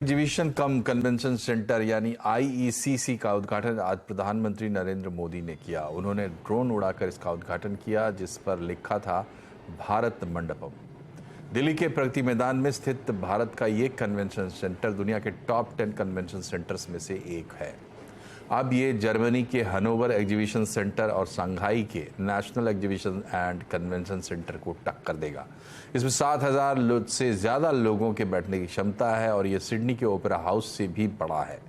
Exhibition कम convention centre यानी IECC का उद्घाटन आज प्रधानमंत्री नरेंद्र मोदी ने किया। उन्होंने ड्रोन उड़ाकर इसका उद्घाटन किया, जिस पर लिखा था भारत मंडपम। दिल्ली के प्रगति मैदान में स्थित भारत का ये कन्वेंशन सेंटर दुनिया के टॉप 10 कन्वेंशन सेंटर्स में से एक है। अब ये जर्मनी के हनोवर एग्जीबिशन सेंटर और शंघाई के national exhibition and convention centre को टक्कर देगा। इसमें 7,000 से ज़्यादा लोगों के बैठने की क्षमता है और ये सिडनी के ओपेरा हाउस से भी बड़ा है।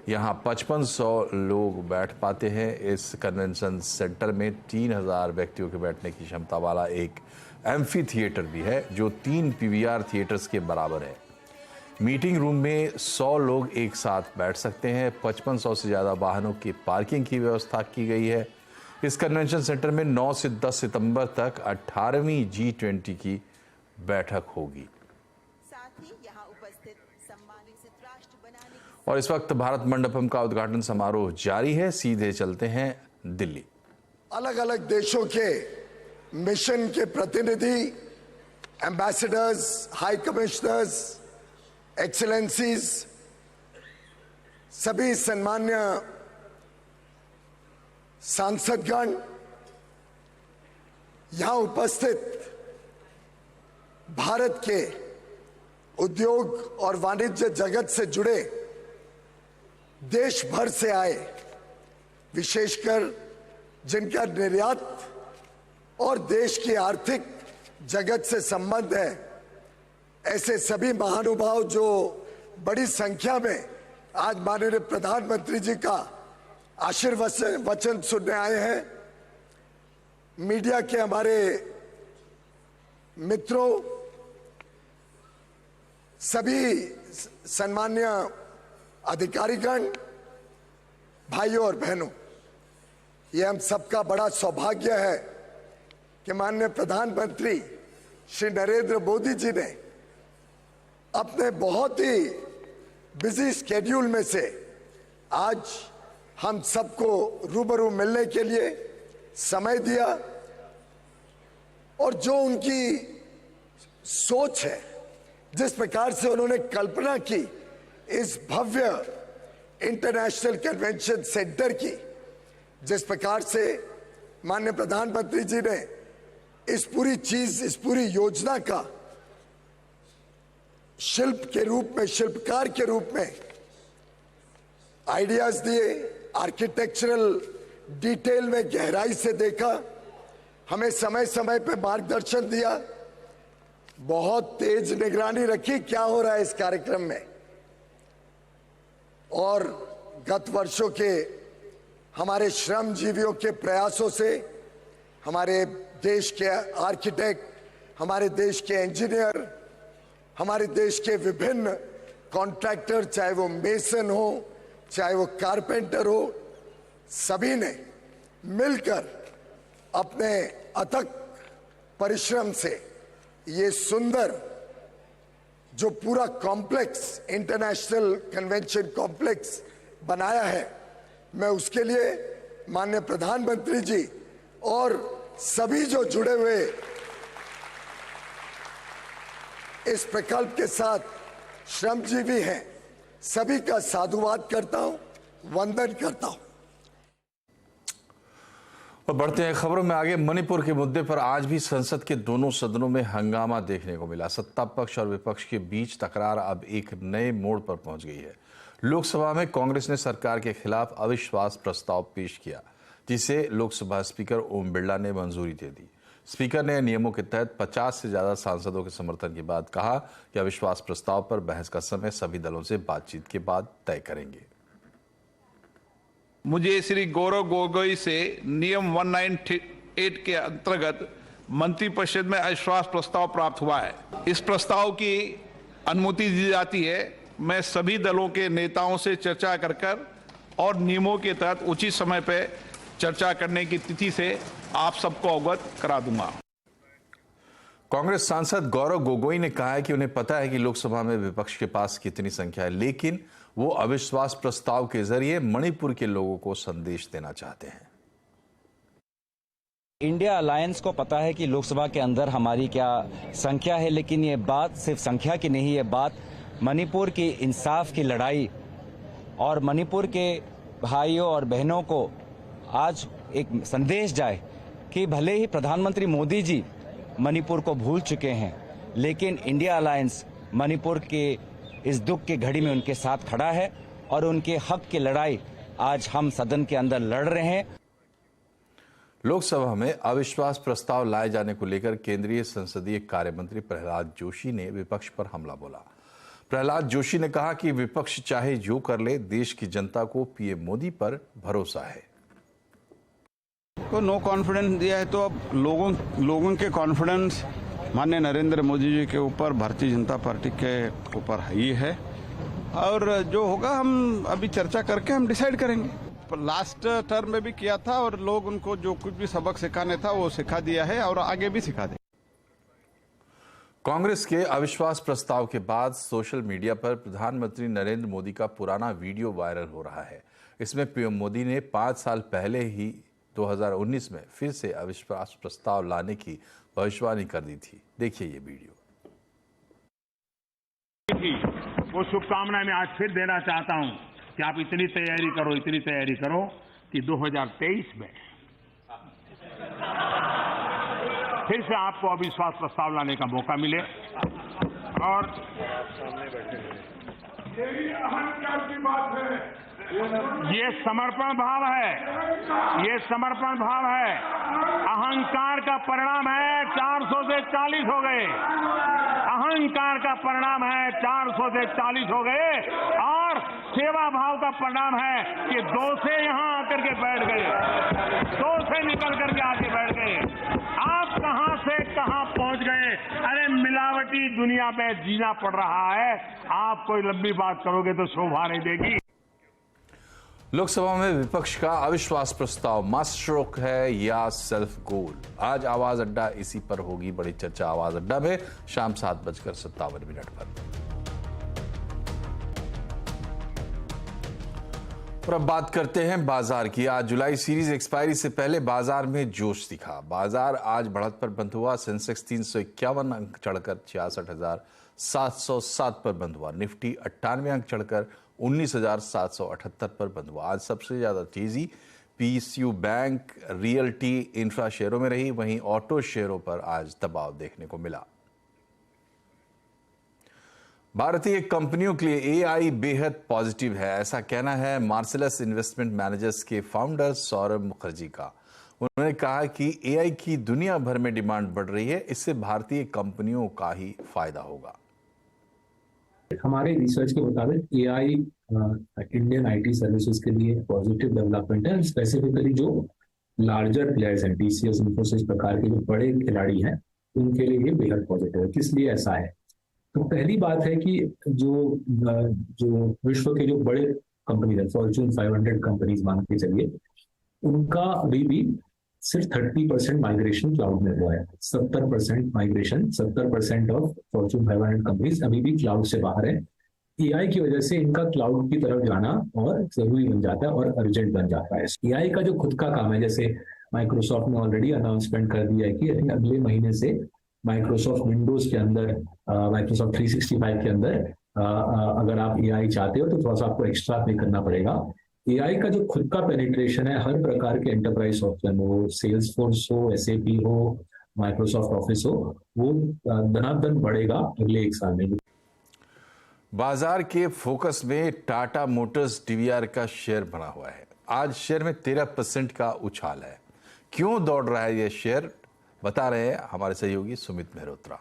यहाँ 5500 लोग बैठ पाते हैं। इस कन्वेंशन सेंटर में 3,000 व्यक्तियों के बैठने की क्षमता वाला एक एम्फी थिएटर भी है, जो 3 पीवीआर थिएटर्स के बराबर है। मीटिंग रूम में 100 लोग एक साथ बैठ सकते हैं। 5500 से ज़्यादा वाहनों की पार्किंग की व्यवस्था की गई है। इस कन्वेंशन सेंटर में 9 से 10 सितंबर तक 18वीं G20 की बैठक होगी। साथ ही यहां उपस्थित सम्मानित राष्ट्र बनाने और इस वक्त भारत मंडपम का उद्घाटन समारोह जारी है। सीधे चलते हैं दिल्ली। अलग अलग देशों के मिशन के प्रतिनिधि, एम्बेसडर्स, हाई कमिश्नर्स, एक्सेलेंसीज, सभी सम्मान्य सांसदगण, यहां उपस्थित भारत के उद्योग और वाणिज्य जगत से जुड़े देश भर से आए, विशेषकर जिनका निर्यात और देश की आर्थिक जगत से संबंध है, ऐसे सभी महानुभाव जो बड़ी संख्या में आज माननीय प्रधानमंत्री जी का आशीर्वचन सुनने आए हैं। मीडिया के हमारे मित्रों, सभी सम्मान्य अधिकारीगण, भाइयों और बहनों, ये हम सबका बड़ा सौभाग्य है कि माननीय प्रधानमंत्री श्री नरेंद्र मोदी जी ने अपने बहुत ही बिजी स्केड्यूल में से आज हम सबको रूबरू मिलने के लिए समय दिया और जो उनकी सोच है, जिस प्रकार से उन्होंने कल्पना की इस भव्य इंटरनेशनल कन्वेंशन सेंटर की, जिस प्रकार से माननीय प्रधानमंत्री जी ने इस पूरी योजना का शिल्प के रूप में, शिल्पकार के रूप में आइडियाज दिए, आर्किटेक्चरल डिटेल में गहराई से देखा, हमें समय समय पे मार्गदर्शन दिया, बहुत तेज निगरानी रखी क्या हो रहा है इस कार्यक्रम में। और गत वर्षों के हमारे श्रमजीवियों के प्रयासों से हमारे देश के आर्किटेक्ट, हमारे देश के इंजीनियर, हमारे देश के विभिन्न कॉन्ट्रैक्टर, चाहे वो मेसन हो, चाहे वो कारपेंटर हो, सभी ने मिलकर अपने अथक परिश्रम से ये सुंदर जो पूरा कॉम्प्लेक्स, इंटरनेशनल कन्वेंशन कॉम्प्लेक्स बनाया है, मैं उसके लिए माननीय प्रधानमंत्री जी और सभी जो जुड़े हुए इस प्रकल्प के साथ श्रमजीवी हैं, सभी का साधुवाद करता हूं, वंदन करता हूं। और बढ़ते हैं खबरों में आगे। मणिपुर के मुद्दे पर आज भी संसद के दोनों सदनों में हंगामा देखने को मिला। सत्ता पक्ष और विपक्ष के बीच तकरार अब एक नए मोड़ पर पहुंच गई है। लोकसभा में कांग्रेस ने सरकार के खिलाफ अविश्वास प्रस्ताव पेश किया, जिसे लोकसभा स्पीकर ओम बिरला ने मंजूरी दे दी। स्पीकर ने नियमों के तहत 50 से ज्यादा सांसदों के समर्थन के बाद कहा कि अविश्वास प्रस्ताव पर बहस का समय सभी दलों से बातचीत के बाद तय करेंगे। मुझे श्री गौरव गोगोई से नियम 198 के अंतर्गत मंत्रिपरिषद में अविश्वास प्रस्ताव प्राप्त हुआ है। इस प्रस्ताव की अनुमति दी जाती है। मैं सभी दलों के नेताओं से चर्चा कर और नियमों के तहत उचित समय पर चर्चा करने की तिथि से आप सबको अवगत करा दूंगा। कांग्रेस सांसद गौरव गोगोई ने कहा है कि उन्हें पता है कि लोकसभा में विपक्ष के पास कितनी संख्या है, लेकिन वो अविश्वास प्रस्ताव के जरिए मणिपुर के लोगों को संदेश देना चाहते हैं। इंडिया अलायंस को पता है कि लोकसभा के अंदर हमारी क्या संख्या है, लेकिन ये बात सिर्फ संख्या की नहीं, ये बात मणिपुर की इंसाफ की लड़ाई और मणिपुर के भाइयों और बहनों को आज एक संदेश जाए कि भले ही प्रधानमंत्री मोदी जी मणिपुर को भूल चुके हैं, लेकिन इंडिया अलायंस मणिपुर के इस दुख की घड़ी में उनके साथ खड़ा है और उनके हक की लड़ाई आज हम सदन के अंदर लड़ रहे हैं। लोकसभा में अविश्वास प्रस्ताव लाए जाने को लेकर केंद्रीय संसदीय कार्य मंत्री प्रहलाद जोशी ने विपक्ष पर हमला बोला। प्रहलाद जोशी ने कहा कि विपक्ष चाहे जो कर ले, देश की जनता को पीएम मोदी पर भरोसा है। को नो कॉन्फिडेंस दिया है तो अब लोगों के कॉन्फिडेंस माननीय नरेंद्र मोदी जी के ऊपर, भारतीय जनता पार्टी के ऊपर ही है और जो होगा हम अभी चर्चा करके हम डिसाइड करेंगे। लास्ट टर्म में भी किया था और लोग उनको जो कुछ भी सबक सिखाने था वो सिखा दिया है और आगे भी सिखा दें। कांग्रेस के अविश्वास प्रस्ताव के बाद सोशल मीडिया पर प्रधानमंत्री नरेंद्र मोदी का पुराना वीडियो वायरल हो रहा है। इसमें पीएम मोदी ने 5 साल पहले ही 2019 में फिर से अविश्वास प्रस्ताव लाने की भविष्यवाणी कर दी थी। देखिए ये वीडियो। वो शुभकामनाएं मैं आज फिर देना चाहता हूं कि आप इतनी तैयारी करो कि 2023 में फिर से आपको अविश्वास प्रस्ताव लाने का मौका मिले। और अहंकार की बात है, ये समर्पण भाव है, अहंकार का परिणाम है 400 से 40 हो गए, अहंकार का परिणाम है 400 से 40 हो गए और सेवा भाव का परिणाम है कि 2 से यहां आकर के बैठ गए, 2 से निकल करके आके बैठ गए। आप कहां से कहां पहुंच गए। अरे मिलावटी दुनिया में जीना पड़ रहा है, आप कोई लंबी बात करोगे तो शोभा नहीं देगी। लोकसभा में विपक्ष का अविश्वास प्रस्ताव मास्टर स्ट्रोक है या सेल्फ गोल। आज आवाज अड्डा इसी पर होगी बड़ी चर्चा। आवाज अड्डा में शाम 7:57 पर। और अब बात करते हैं बाजार की। आज जुलाई सीरीज एक्सपायरी से पहले बाजार में जोश दिखा। बाजार आज बढ़त पर बंद हुआ। सेंसेक्स 351 अंक चढ़कर 66,707 पर बंद हुआ। निफ्टी 98 अंक चढ़कर 19,778 पर बंद हुआ। आज सबसे ज्यादा तेजी पीएसयू बैंक, रियल्टी, इंफ्रा शेयरों में रही। वहीं ऑटो शेयरों पर आज दबाव देखने को मिला। भारतीय कंपनियों के लिए एआई बेहद पॉजिटिव है, ऐसा कहना है मार्सेलस इन्वेस्टमेंट मैनेजर्स के फाउंडर सौरभ मुखर्जी का। उन्होंने कहा कि एआई की दुनिया भर में डिमांड बढ़ रही है, इससे भारतीय कंपनियों का ही फायदा होगा। हमारे रिसर्च के मुताबिक एआई इंडियन आईटी सर्विसेज के लिए पॉजिटिव डेवलपमेंट है। स्पेसिफिकली जो लार्जर प्लेयर्स हैं, टीसीएस, इन्फोसिस प्रकार के जो बड़े खिलाड़ी हैं, उनके लिए ये बेहद पॉजिटिव है। किस लिए ऐसा है? तो पहली बात है कि जो विश्व के जो बड़े कंपनीज है, फॉर्च्यून 500 कंपनीज मान के चलिए, उनका अभी भी सिर्फ 30% माइग्रेशन क्लाउड में हुआ है। 70% माइग्रेशन, 70% ऑफ फॉर्च्यून 500 कंपनीज अभी भी क्लाउड से बाहर है। एआई की वजह से इनका क्लाउड की तरफ जाना और जरूरी बन जाता है और अर्जेंट बन जाता है। एआई का जो खुद का काम है, जैसे माइक्रोसॉफ्ट ने ऑलरेडी अनाउंसमेंट कर दिया है कि अगले महीने से माइक्रोसॉफ्ट विंडोज के अंदर, माइक्रोसॉफ्ट 365 के अंदर अगर आप एआई चाहते हो तो थोड़ा सा आपको एक्स्ट्रा पे करना पड़ेगा। एआई का जो खुद का पेनिट्रेशन है हर प्रकार के एंटरप्राइज सॉफ्टवेयर में, वो सेल्स फोर्स हो, एसएपी हो, माइक्रोसॉफ्ट ऑफिस हो, वो धनाधन बढ़ेगा अगले 1 साल में। बाजार के फोकस में टाटा मोटर्स डीवीआर का शेयर बना हुआ है। आज शेयर में 13% का उछाल है। क्यों दौड़ रहा है यह शेयर, बता रहे हैं हमारे सहयोगी सुमित मेहरोत्रा।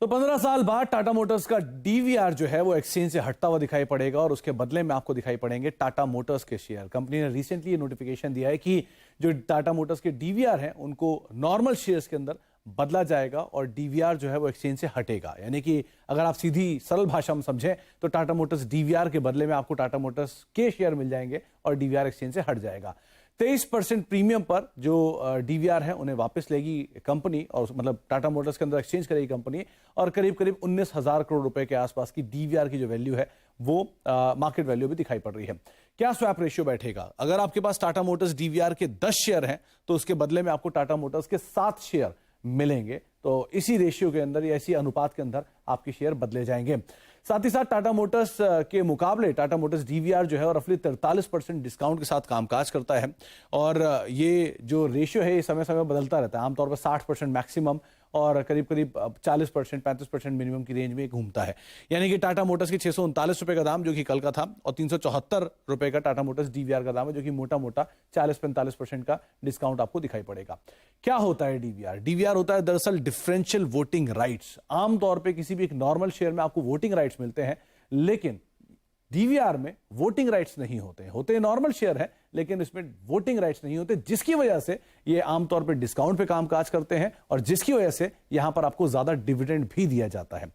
तो 15 साल बाद टाटा मोटर्स का डीवीआर जो है वो एक्सचेंज से हटता हुआ दिखाई पड़ेगा और उसके बदले में आपको दिखाई पड़ेंगे टाटा मोटर्स के शेयर। कंपनी ने रिसेंटली ये नोटिफिकेशन दिया है कि जो टाटा मोटर्स के डीवीआर हैं उनको नॉर्मल शेयर्स के अंदर बदला जाएगा और डीवीआर जो है वो एक्सचेंज से हटेगा। यानी कि अगर आप सीधी सरल भाषा में समझें तो टाटा मोटर्स डीवीआर के बदले में आपको टाटा मोटर्स के शेयर मिल जाएंगे और डीवीआर एक्सचेंज से हट जाएगा। 23% प्रीमियम पर जो डीवीआर है उन्हें वापस लेगी कंपनी, और मतलब टाटा मोटर्स के अंदर एक्सचेंज करेगी कंपनी, और करीब 19,000 करोड़ रुपए के आसपास की डीवीआर की जो वैल्यू है वो मार्केट वैल्यू भी दिखाई पड़ रही है। क्या स्वैप रेशियो बैठेगा? अगर आपके पास टाटा मोटर्स डीवीआर के 10 शेयर हैं तो उसके बदले में आपको टाटा मोटर्स के 7 शेयर मिलेंगे तो इसी रेशियो के अंदर या इसी अनुपात के अंदर आपके शेयर बदले जाएंगे। साथ ही साथ टाटा मोटर्स के मुकाबले टाटा मोटर्स डीवीआर जो है और रफली 43% डिस्काउंट के साथ कामकाज करता है और ये जो रेशियो है ये समय समय बदलता रहता है। आमतौर पर 60% मैक्सिमम और करीब करीब 40% 35% मिनिमम की रेंज में घूमता है। यानी कि टाटा मोटर्स के 639 रुपए का दाम जो कि कल का था और 374 रुपए का टाटा मोटर्स डीवीआर का दाम है जो कि मोटा मोटा 40-45% का डिस्काउंट आपको दिखाई पड़ेगा। क्या होता है डीवीआर? डीवीआर होता है दरअसल डिफरेंशियल वोटिंग राइट्स। आमतौर पर किसी भी एक नॉर्मल शेयर में आपको वोटिंग राइट्स मिलते हैं, लेकिन डीवीआर में वोटिंग राइट्स नहीं होते नॉर्मल शेयर है लेकिन इसमें वोटिंग राइट्स नहीं होते, जिसकी वजह से ये आमतौर पर डिस्काउंट पे कामकाज करते हैं और जिसकी वजह से यहां पर आपको ज्यादा डिविडेंड भी दिया जाता है।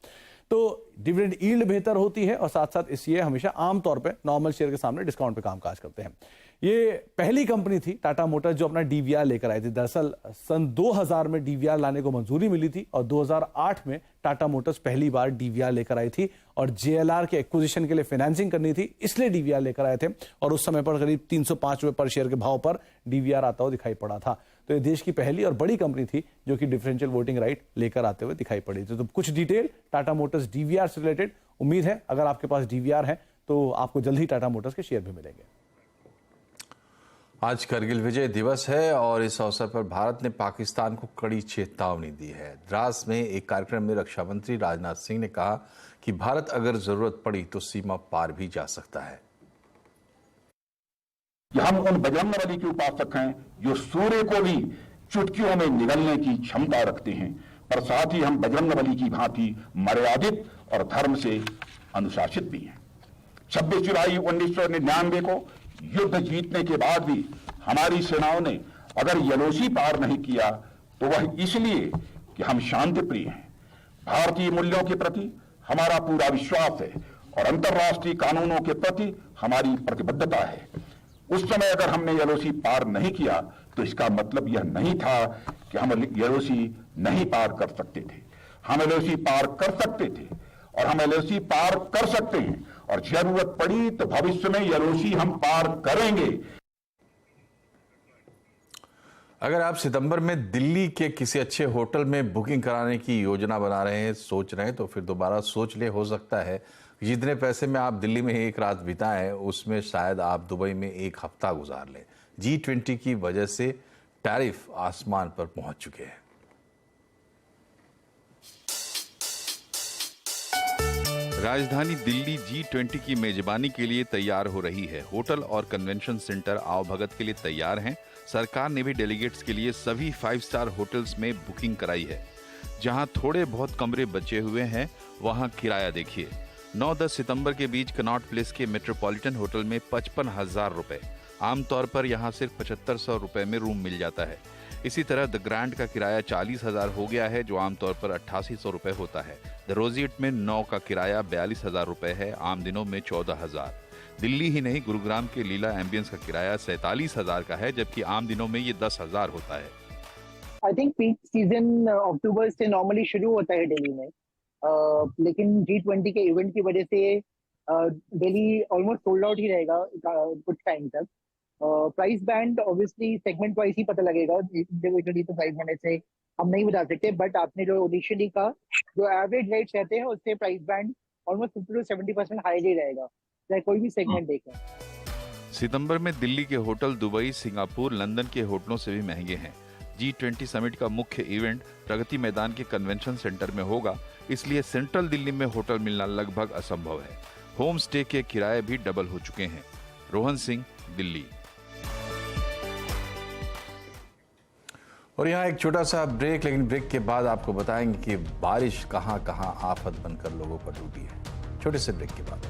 तो डिविडेंड यील्ड बेहतर होती है और साथ साथ इसलिए हमेशा आमतौर पे नॉर्मल शेयर के सामने डिस्काउंट पे कामकाज करते हैं। ये पहली कंपनी थी टाटा मोटर्स जो अपना डीवीआर लेकर आई थी। दरअसल सन 2000 में डीवीआर लाने को मंजूरी मिली थी और 2008 में टाटा मोटर्स पहली बार डीवीआर लेकर आई थी और जेएलआर के एक्विजिशन के लिए फाइनेंसिंग करनी थी, इसलिए डीवीआर लेकर आए थे और उस समय पर करीब 305 रुपए पर शेयर के भाव पर डीवीआर आता हुआ दिखाई पड़ा था। तो ये देश की पहली और बड़ी कंपनी थी जो कि डिफरेंशियल वोटिंग राइट लेकर आते हुए दिखाई पड़ी थी। तो कुछ डिटेल टाटा मोटर्स डीवीआर से रिलेटेड। उम्मीद है अगर आपके पास डीवीआर है तो आपको जल्द ही टाटा मोटर्स के शेयर भी मिलेंगे। आज करगिल विजय दिवस है और इस अवसर पर भारत ने पाकिस्तान को कड़ी चेतावनी दी है। द्रास में एक कार्यक्रम में रक्षा मंत्री राजनाथ सिंह ने कहा कि भारत अगर जरूरत पड़ी तो सीमा पार भी जा सकता है। हम उन बजरंगबली के उपासक हैं जो सूर्य को भी चुटकियों में निगलने की क्षमता रखते हैं, पर साथ ही हम बजरंगबली की भांति मर्यादित और धर्म से अनुशासित भी हैं। 26 जुलाई 1999 को युद्ध जीतने के बाद भी हमारी सेनाओं ने अगर यलोसी पार नहीं किया तो वह इसलिए कि हम शांति प्रिय हैं। भारतीय मूल्यों के प्रति हमारा पूरा विश्वास है और अंतर्राष्ट्रीय कानूनों के प्रति हमारी प्रतिबद्धता है। उस समय अगर हमने यलोसी पार नहीं किया तो इसका मतलब यह नहीं था कि हम यलोसी नहीं पार कर सकते थे। हम यलोसी पार कर सकते थे और हम यलोसी पार कर सकते हैं और जरूरत पड़ी तो भविष्य में यलोसी हम पार करेंगे। अगर आप सितंबर में दिल्ली के किसी अच्छे होटल में बुकिंग कराने की योजना बना रहे हैं, सोच रहे हैं, तो फिर दोबारा सोच ले। हो सकता है जितने पैसे में आप दिल्ली में एक रात बिताएं उसमें शायद आप दुबई में एक हफ्ता गुजार लें। G20 की वजह से टैरिफ आसमान पर पहुंच चुके हैं। राजधानी दिल्ली G20 की मेजबानी के लिए तैयार हो रही है। होटल और कन्वेंशन सेंटर आवभगत के लिए तैयार हैं। सरकार ने भी डेलीगेट्स के लिए सभी 5 स्टार होटल्स में बुकिंग कराई है। जहां थोड़े बहुत कमरे बचे हुए हैं वहां किराया देखिए। 9-10 सितंबर के बीच कनॉट प्लेस के मेट्रोपॉलिटन होटल में 55,000 रुपए। आमतौर पर यहां सिर्फ 7500 रुपए में रूम मिल जाता है। इसी तरह द ग्रैंड का किराया 40,000 हो गया है जो आमतौर पर 8800 रुपए होता है। द रोजिएट में 9 का किराया 42,000 रुपए है, आम दिनों में 14,000। दिल्ली ही नहीं, गुरुग्राम के लीला एम्बियंस का किराया 47,000 का है जबकि आम दिनों में ये 10,000 होता है। आई थिंक पीक सीजन अक्टूबर से नॉर्मली शुरू होता है दिल्ली में, लेकिन G20 के इवेंट की वजह से दिल्ली ऑलमोस्ट सोल्ड आउट ही रहेगा कुछ टाइम तक। Price band obviously segment wise ही पता लगेगा, इंडिविजुअली तो प्राइस बैंड से हम नहीं बता सकते, बट आपने जो इनिशियली का जो एवरेज रेट्स रहते हैं उससे price band almost 50 to 70% high ही रहेगा, चाहे कोई भी सेगमेंट देखें। सितंबर में दिल्ली के होटल दुबई, सिंगापुर, लंदन के होटलों से भी महंगे हैं। G20 समिट का मुख्य इवेंट प्रगति मैदान के कन्वेंशन सेंटर में होगा, इसलिए सेंट्रल दिल्ली में होटल मिलना लगभग असंभव है। होम स्टे के किराए भी डबल हो चुके हैं। रोहन सिंह, दिल्ली। और यहाँ एक छोटा सा ब्रेक, लेकिन ब्रेक के बाद आपको बताएंगे कि बारिश कहां कहां आफत बनकर लोगों पर टूटी है। छोटे से ब्रेक के बाद।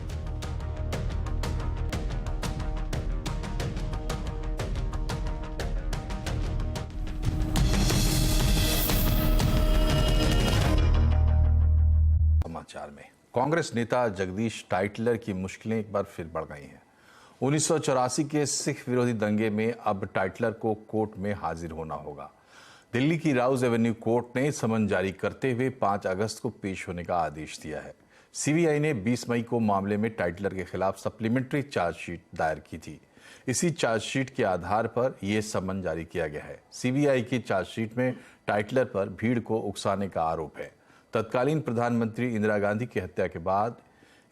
समाचार में कांग्रेस नेता जगदीश टाइटलर की मुश्किलें एक बार फिर बढ़ गई हैं। 1984 के सिख विरोधी दंगे में अब टाइटलर को कोर्ट में हाजिर होना होगा। दिल्ली की राउज एवेन्यू कोर्ट ने समन जारी करते हुए 5 अगस्त को पेश होने का आदेश दिया है। सीबीआई ने 20 मई को मामले में टाइटलर के खिलाफ सप्लीमेंट्री चार्जशीट दायर की थी। इसी चार्जशीट के आधार पर यह समन जारी किया गया है। सीबीआई की चार्जशीट में टाइटलर पर भीड़ को उकसाने का आरोप है। तत्कालीन प्रधानमंत्री इंदिरा गांधी की हत्या के बाद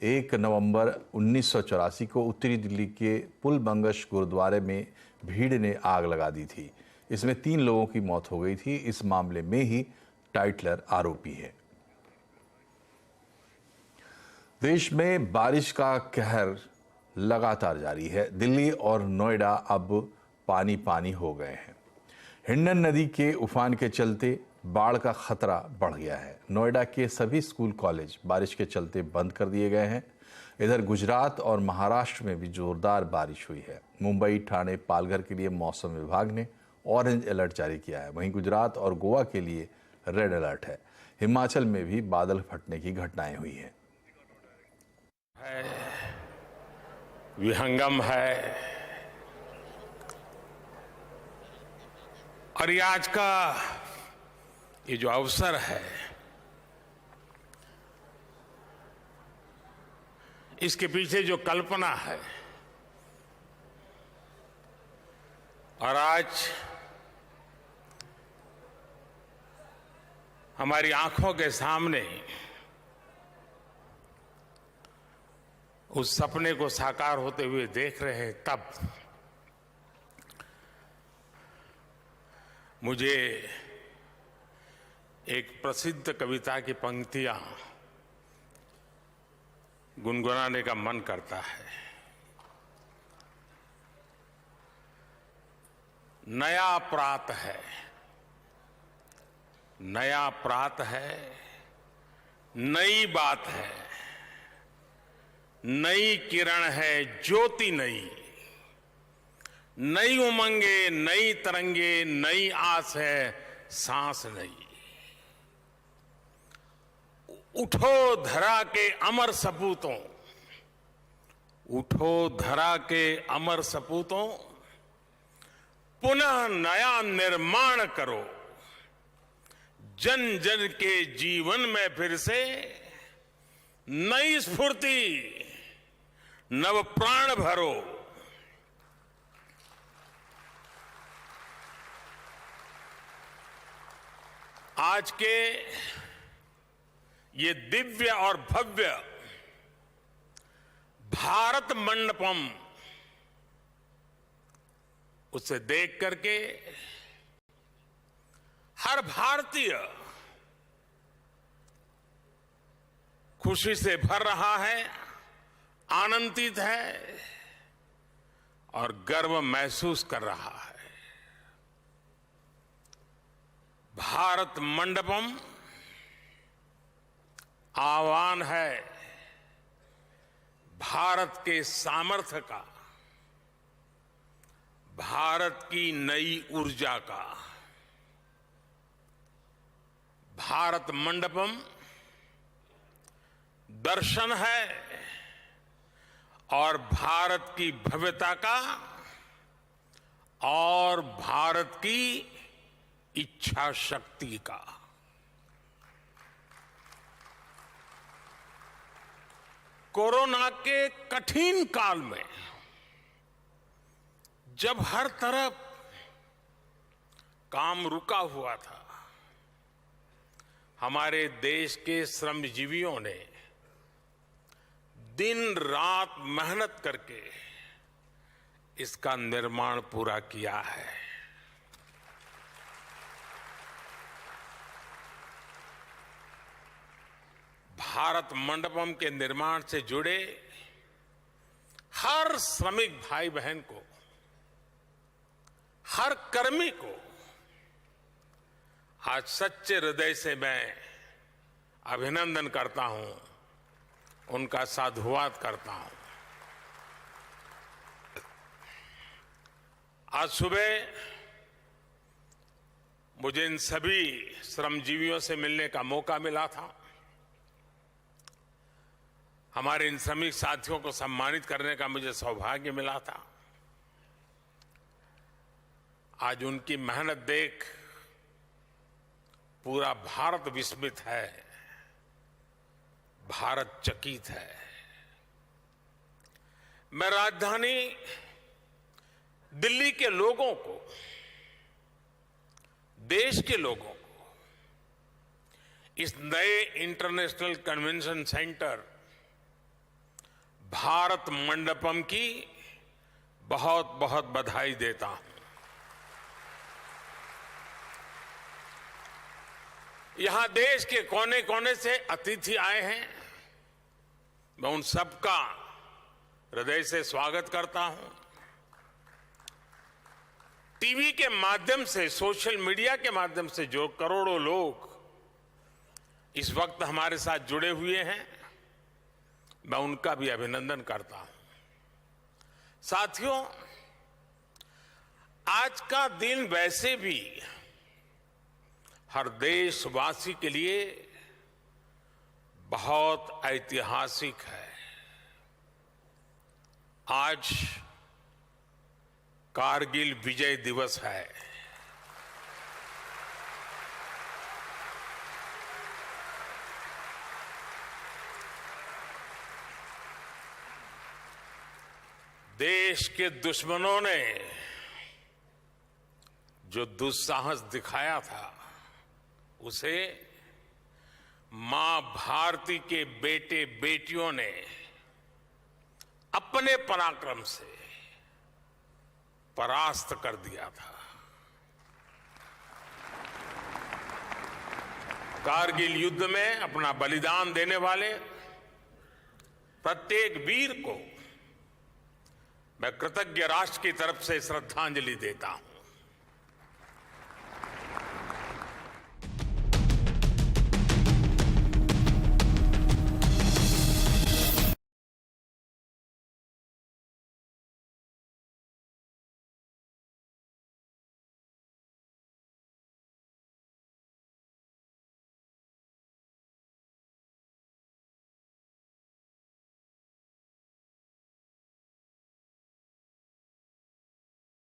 1 नवंबर 1984 को उत्तरी दिल्ली के पुल बंगश गुरुद्वारे में भीड़ ने आग लगा दी थी। इसमें 3 लोगों की मौत हो गई थी। इस मामले में ही टाइटलर आरोपी है। देश में बारिश का कहर लगातार जारी है। दिल्ली और नोएडा अब पानी पानी हो गए हैं। हिंडन नदी के उफान के चलते बाढ़ का खतरा बढ़ गया है। नोएडा के सभी स्कूल कॉलेज बारिश के चलते बंद कर दिए गए हैं। इधर गुजरात और महाराष्ट्र में भी जोरदार बारिश हुई है। मुंबई, ठाणे, पालघर के लिए मौसम विभाग ने ऑरेंज अलर्ट जारी किया है। वहीं गुजरात और गोवा के लिए रेड अलर्ट है। हिमाचल में भी बादल फटने की घटनाएं हुई हैं। विहंगम है और ये आज का ये जो अवसर है, इसके पीछे जो कल्पना है, और आज हमारी आंखों के सामने उस सपने को साकार होते हुए देख रहे हैं, तब मुझे एक प्रसिद्ध कविता की पंक्तियां गुनगुनाने का मन करता है। नया प्रात है, नया प्रात है, नई बात है, नई किरण है, ज्योति नई, नई उमंगे, नई तरंगे, नई आस है, सांस नई। उठो धरा के अमर सपूतों, उठो धरा के अमर सपूतों, पुनः नया निर्माण करो। जन जन के जीवन में फिर से नई स्फूर्ति, नव प्राण भरो। आज के ये दिव्य और भव्य भारत मंडपम, उसे देख करके हर भारतीय खुशी से भर रहा है, आनंदित है और गर्व महसूस कर रहा है। भारत मंडपम आह्वान है भारत के सामर्थ्य का, भारत की नई ऊर्जा का। भारत मंडपम दर्शन है और भारत की भव्यता का और भारत की इच्छा शक्ति का। कोरोना के कठिन काल में जब हर तरफ काम रुका हुआ था, हमारे देश के श्रमजीवियों ने दिन रात मेहनत करके इसका निर्माण पूरा किया है। भारत मंडपम के निर्माण से जुड़े हर श्रमिक भाई बहन को, हर कर्मी को आज सच्चे हृदय से मैं अभिनंदन करता हूं, उनका साधुवाद करता हूं। आज सुबह मुझे इन सभी श्रमजीवियों से मिलने का मौका मिला था। हमारे इन श्रमिक साथियों को सम्मानित करने का मुझे सौभाग्य मिला था। आज उनकी मेहनत देख पूरा भारत विस्मित है, भारत चकित है। मैं राजधानी दिल्ली के लोगों को, देश के लोगों को इस नए international convention centre Bharat Mandapam की बहुत बहुत बधाई देता हूं। यहां देश के कोने कोने से अतिथि आए हैं, मैं उन सबका हृदय से स्वागत करता हूं। टीवी के माध्यम से, सोशल मीडिया के माध्यम से जो करोड़ों लोग इस वक्त हमारे साथ जुड़े हुए हैं, मैं उनका भी अभिनंदन करता हूं। साथियों, आज का दिन वैसे भी हर देशवासी के लिए बहुत ऐतिहासिक है। आज कारगिल विजय दिवस है। देश के दुश्मनों ने जो दुस्साहस दिखाया था, उसे मां भारती के बेटे बेटियों ने अपने पराक्रम से परास्त कर दिया था। कारगिल युद्ध में अपना बलिदान देने वाले प्रत्येक वीर को मैं कृतज्ञ राष्ट्र की तरफ से श्रद्धांजलि देता हूं।